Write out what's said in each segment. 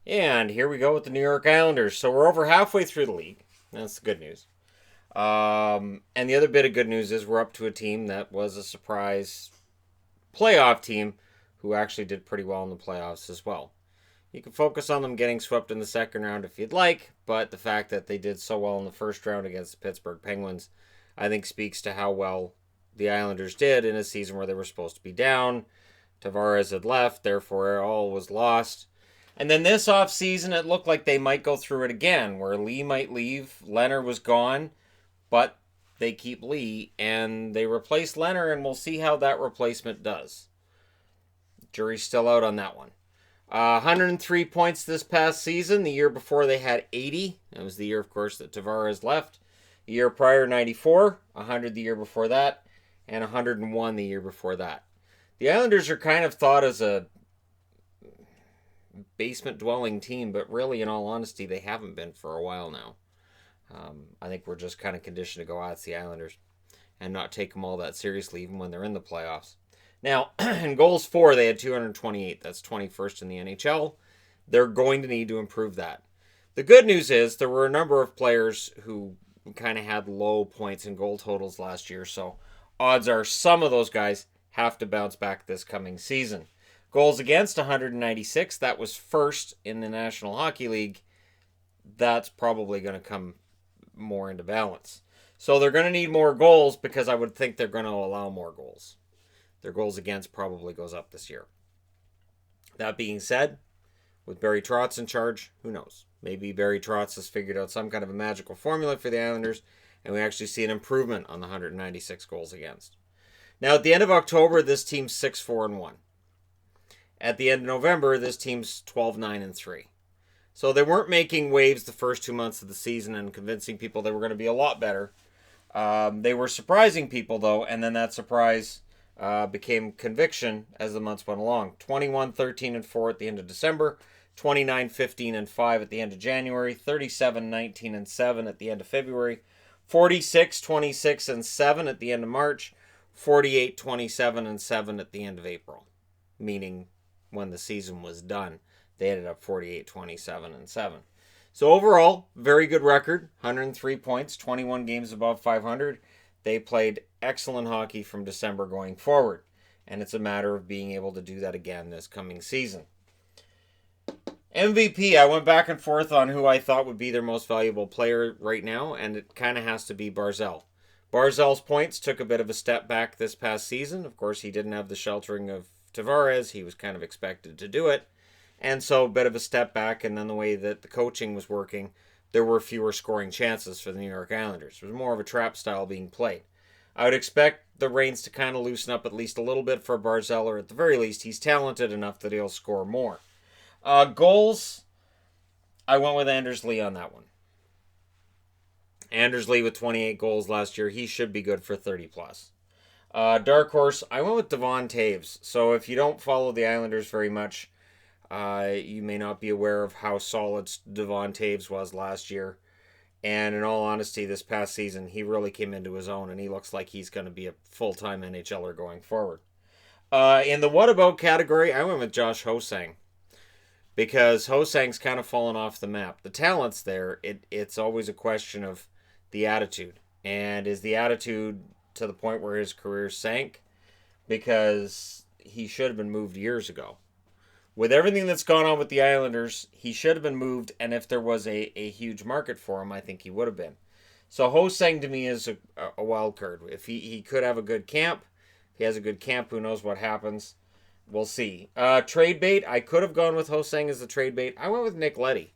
And here we go with the New York Islanders. So we're over halfway through the league. That's the good news. And the other bit of good news is we're up to a team that was a surprise playoff team who actually did pretty well in the playoffs as well. You can focus on them getting swept in the second round if you'd like, but the fact that they did so well in the first round against the Pittsburgh Penguins, I think speaks to how well the Islanders did in a season where they were supposed to be down. Tavares had left, therefore all was lost. And then this offseason, it looked like they might go through it again, where Lee might leave. Leonard was gone, but they keep Lee, and they replace Leonard, and we'll see how that replacement does. Jury's still out on that one. 103 points this past season. The year before they had 80. That was the year, of course, that Tavares left. The year prior, 94. 100 the year before that. And 101 the year before that. The Islanders are kind of thought as a basement-dwelling team, but really, in all honesty, they haven't been for a while now. I think we're just kind of conditioned to go, it's the Islanders, and not take them all that seriously, even when they're in the playoffs. Now, in goals for, they had 228. That's 21st in the NHL. They're going to need to improve that. The good news is there were a number of players who kind of had low points and goal totals last year, so odds are some of those guys have to bounce back this coming season. Goals against, 196. That was first in the National Hockey League. That's probably going to come more into balance. So they're going to need more goals because I would think they're going to allow more goals. Their goals against probably goes up this year. That being said, with Barry Trotz in charge, who knows? Maybe Barry Trotz has figured out some kind of a magical formula for the Islanders, and we actually see an improvement on the 196 goals against. Now, at the end of October, this team's 6-4-1. At the end of November, this team's 12-9-3. So they weren't making waves the first 2 months of the season and convincing people they were going to be a lot better. They were surprising people, though, and then that surprise became conviction as the months went along. 21-13-4 at the end of December, 29-15-5 at the end of January, 37-19-7 at the end of February, 46-26-7 at the end of March, 48-27-7 at the end of April. Meaning when the season was done, they ended up 48-27-7. So overall, very good record, 103 points, 21 games above 500. They played excellent hockey from December going forward, and it's a matter of being able to do that again this coming season. MVP, I went back and forth on who I thought would be their most valuable player right now, and it kind of has to be Barzal. Barzal's points took a bit of a step back this past season. Of course, he didn't have the sheltering of Tavares. He was kind of expected to do it, and so a bit of a step back, and then the way that the coaching was working, there were fewer scoring chances for the New York Islanders. It was more of a trap style being played. I would expect the reins to kind of loosen up at least a little bit for Barzal, or at the very least, he's talented enough that he'll score more. Goals, I went with Anders Lee on that one. Anders Lee with 28 goals last year, he should be good for 30 plus. Dark horse, I went with Devon Taves. So if you don't follow the Islanders very much, you may not be aware of how solid Devon Taves was last year. And in all honesty, this past season, he really came into his own, and he looks like he's going to be a full-time NHLer going forward. In the what about category, I went with Josh Ho-Sang. Because Ho-Sang's kind of fallen off the map. The talent's there. It's always a question of the attitude. And is the attitude to the point where his career sank? Because he should have been moved years ago. With everything that's gone on with the Islanders, he should have been moved, and if there was a huge market for him, I think he would have been. So Ho-Sang to me is a wild card. If he could have a good camp, if he has a good camp, who knows what happens. We'll see. Trade bait, I could have gone with Ho-Sang as the trade bait. I went with Nick Leddy,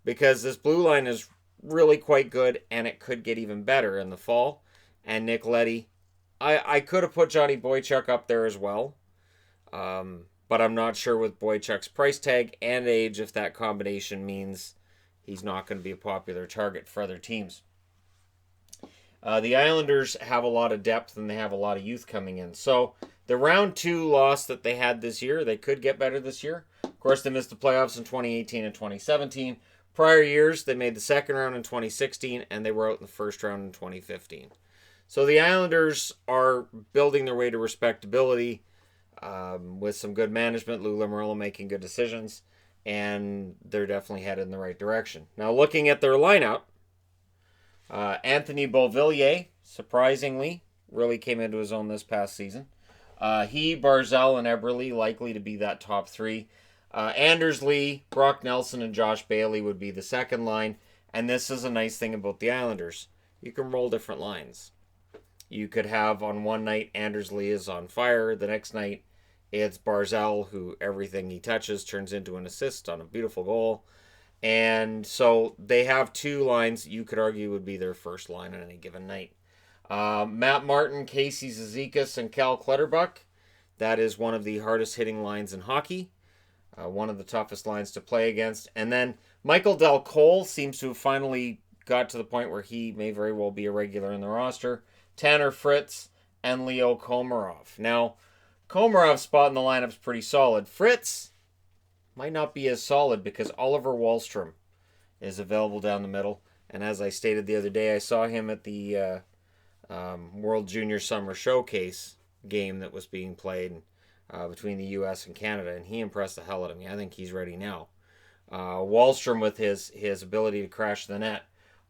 because this blue line is really quite good, and it could get even better in the fall. And Nick Leddy, I could have put Johnny Boychuk up there as well. But I'm not sure with Boychuk's price tag and age if that combination means he's not going to be a popular target for other teams. The Islanders have a lot of depth and they have a lot of youth coming in. So the round 2 loss that they had this year, they could get better this year. Of course, they missed the playoffs in 2018 and 2017. Prior years, they made the second round in 2016 and they were out in the first round in 2015. So the Islanders are building their way to respectability. With some good management, Lou Lamoriello making good decisions. and they're definitely headed in the right direction. Now, looking at their lineup, Anthony Beauvillier, surprisingly, really came into his own this past season. He, Barzal, and Eberle likely to be that top three. Anders Lee, Brock Nelson, and Josh Bailey would be the second line. And this is a nice thing about the Islanders. You can roll different lines. You could have on one night Anders Lee is on fire. The next night it's Barzal, who everything he touches turns into an assist on a beautiful goal. And so they have two lines you could argue would be their first line on any given night. Matt Martin, Casey Zizekas, and Cal Clutterbuck. That is one of the hardest hitting lines in hockey. One of the toughest lines to play against. And then Michael Del Cole seems to have finally got to the point where he may very well be a regular in the roster. Tanner Fritz and Leo Komarov. Now, Komarov's spot in the lineup is pretty solid. Fritz might not be as solid because Oliver Wahlstrom is available down the middle. And as I stated the other day, I saw him at the World Junior Summer Showcase game that was being played between the U.S. and Canada, and he impressed the hell out of me. I think he's ready now. Wahlstrom with his ability to crash the net.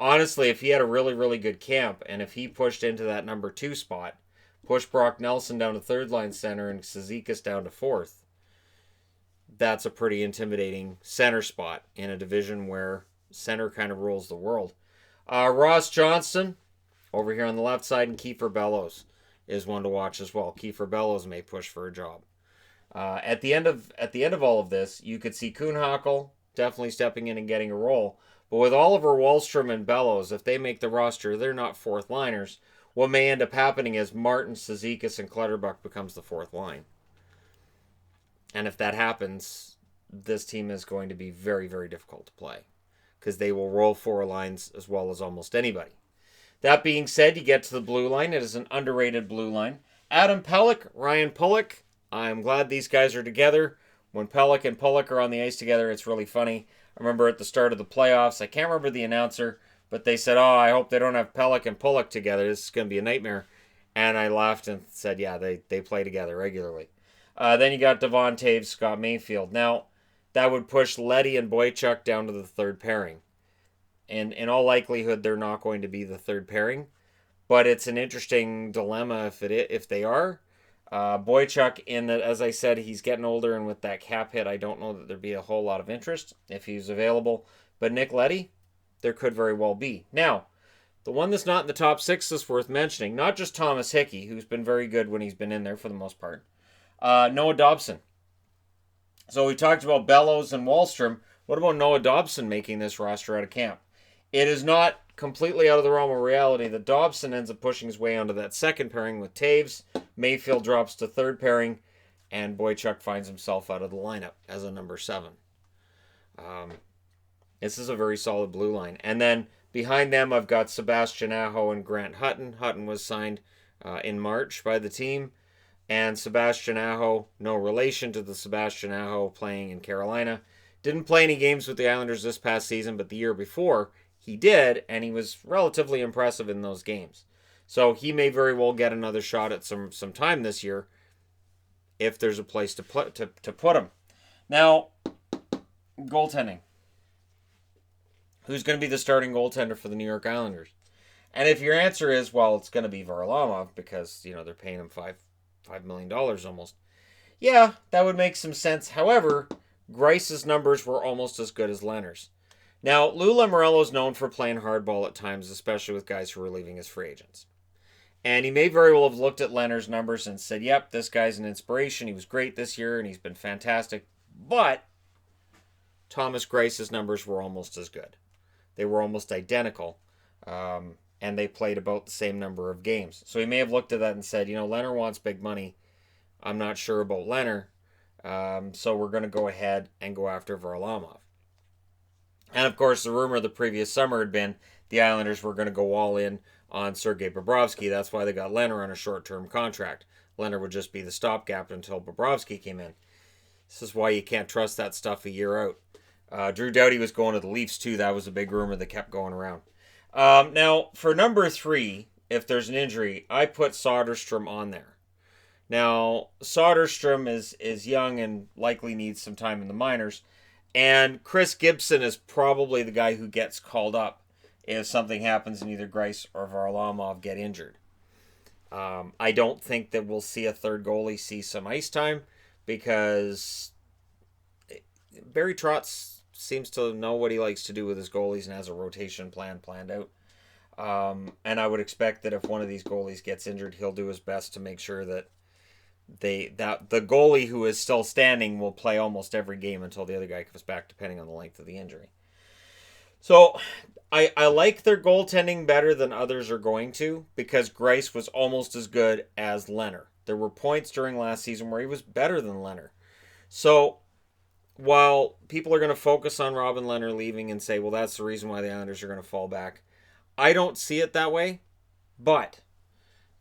Honestly, if he had a really, really good camp, and if he pushed into that number 2 spot, pushed Brock Nelson down to third line center and Zizekas down to fourth, that's a pretty intimidating center spot in a division where center kind of rules the world. Ross Johnston over here on the left side, and Kiefer Bellows is one to watch as well. Kiefer Bellows may push for a job. At the end of all of this, you could see Kuhnhackl definitely stepping in and getting a role. But with Oliver Wahlstrom and Bellows, if they make the roster, they're not fourth liners. What may end up happening is Martin, Zizekas, and Clutterbuck becomes the fourth line. And if that happens, this team is going to be very, very difficult to play because they will roll 4 lines as well as almost anybody. That being said, you get to the blue line. It is an underrated blue line. Adam Pelech, Ryan Pulock. I'm glad these guys are together. When Pelech and Pulock are on the ice together, it's really funny. I remember at the start of the playoffs, I can't remember the announcer, but they said, "Oh, I hope they don't have Pelech and Pulock together. This is going to be a nightmare." And I laughed and said, yeah, they play together regularly. Then you got Devon Toews, Scott Mayfield. Now, that would push Leddy and Boychuk down to the third pairing. And in all likelihood, they're not going to be the third pairing. But it's an interesting dilemma if they are. Boychuk, in that, as I said, he's getting older, and with that cap hit, I don't know that there'd be a whole lot of interest if he's available. But Nick Leddy, there could very well be. Now, the one that's not in the top 6 is worth mentioning. Not just Thomas Hickey, who's been very good when he's been in there for the most part. Noah Dobson. So we talked about Bellows and Wahlstrom. What about Noah Dobson making this roster out of camp? It is not completely out of the realm of reality that Dobson ends up pushing his way onto that second pairing with Toews. Mayfield drops to third pairing, and Boychuk finds himself out of the lineup as a number 7. This is a very solid blue line. And then behind them, I've got Sebastian Aho and Grant Hutton. Hutton was signed in March by the team. And Sebastian Aho, no relation to the Sebastian Aho playing in Carolina. Didn't play any games with the Islanders this past season, but the year before he did, and he was relatively impressive in those games. So he may very well get another shot at some time this year if there's a place to put him. Now, goaltending. Who's going to be the starting goaltender for the New York Islanders? And if your answer is, well, it's going to be Varlamov because, they're paying him $5 million almost. Yeah, that would make some sense. However, Grice's numbers were almost as good as Leonard's. Now, Lou Lamoriello is known for playing hardball at times, especially with guys who are leaving as free agents. And he may very well have looked at Leonard's numbers and said, yep, this guy's an inspiration. He was great this year, and he's been fantastic. But Thomas Grice's numbers were almost as good. They were almost identical, and they played about the same number of games. So he may have looked at that and said, Leonard wants big money. I'm not sure about Leonard, so we're going to go ahead and go after Varlamov. And, of course, the rumor the previous summer had been the Islanders were going to go all in on Sergei Bobrovsky. That's why they got Leonard on a short-term contract. Leonard would just be the stopgap until Bobrovsky came in. This is why you can't trust that stuff a year out. Drew Doughty was going to the Leafs, too. That was a big rumor that kept going around. Now, for number 3, if there's an injury, I put Soderstrom on there. Now, Soderstrom is young and likely needs some time in the minors. And Chris Gibson is probably the guy who gets called up if something happens and either Grice or Varlamov get injured. I don't think that we'll see a third goalie see some ice time because Barry Trotz seems to know what he likes to do with his goalies and has a rotation plan planned out. And I would expect that if one of these goalies gets injured, he'll do his best to make sure that the goalie who is still standing will play almost every game until the other guy comes back, depending on the length of the injury. So I like their goaltending better than others are going to because Grice was almost as good as Leonard. There were points during last season where he was better than Leonard. So while people are going to focus on Robin Leonard leaving and say, well, that's the reason why the Islanders are going to fall back, I don't see it that way. But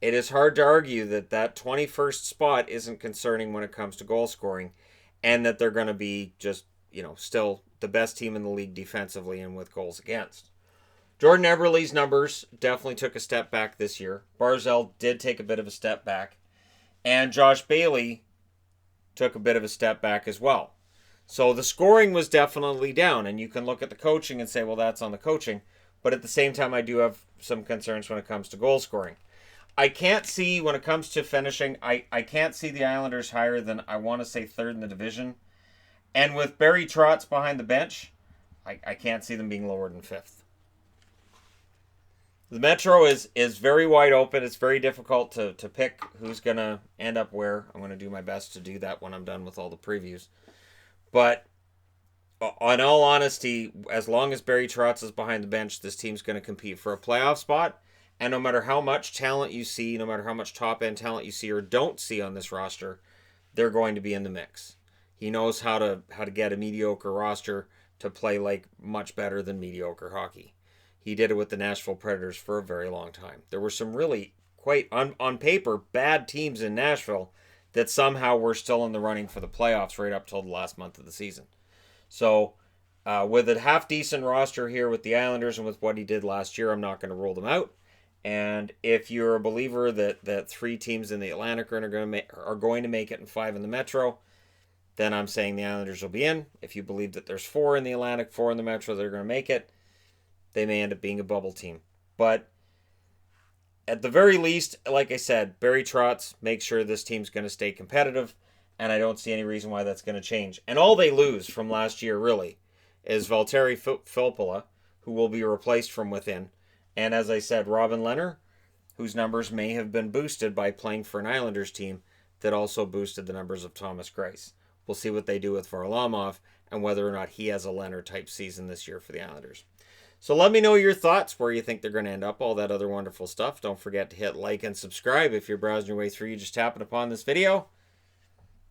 it is hard to argue that that 21st spot isn't concerning when it comes to goal scoring and that they're going to be just, still the best team in the league defensively and with goals against. Jordan Eberle's numbers definitely took a step back this year. Barzal did take a bit of a step back. And Josh Bailey took a bit of a step back as well. So the scoring was definitely down. And you can look at the coaching and say, well, that's on the coaching. But at the same time, I do have some concerns when it comes to goal scoring. I can't see, when it comes to finishing, I can't see the Islanders higher than, I want to say, third in the division. And with Barry Trotz behind the bench, I can't see them being lower than fifth. The Metro is very wide open. It's very difficult to pick who's going to end up where. I'm going to do my best to do that when I'm done with all the previews. But in all honesty, as long as Barry Trotz is behind the bench, this team's going to compete for a playoff spot. And no matter how much talent you see, no matter how much top-end talent you see or don't see on this roster, they're going to be in the mix. He knows how to get a mediocre roster to play like much better than mediocre hockey. He did it with the Nashville Predators for a very long time. There were some really quite, on paper, bad teams in Nashville that somehow were still in the running for the playoffs right up till the last month of the season. So with a half-decent roster here with the Islanders and with what he did last year, I'm not going to rule them out. And if you're a believer that 3 teams in the Atlantic are going to make it and 5 in the Metro, then I'm saying the Islanders will be in. If you believe that there's 4 in the Atlantic, 4 in the Metro that are going to make it, they may end up being a bubble team. But at the very least, like I said, Barry Trotz makes sure this team's going to stay competitive, and I don't see any reason why that's going to change. And all they lose from last year, really, is Valtteri Filppula, who will be replaced from within. And as I said, Robin Leonard, whose numbers may have been boosted by playing for an Islanders team that also boosted the numbers of Thomas Greiss. We'll see what they do with Varlamov and whether or not he has a Leonard-type season this year for the Islanders. So let me know your thoughts, where you think they're going to end up, all that other wonderful stuff. Don't forget to hit like and subscribe. If you're browsing your way through, you just tapping upon this video.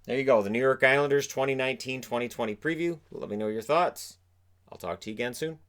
There you go, the New York Islanders 2019-2020 preview. Let me know your thoughts. I'll talk to you again soon.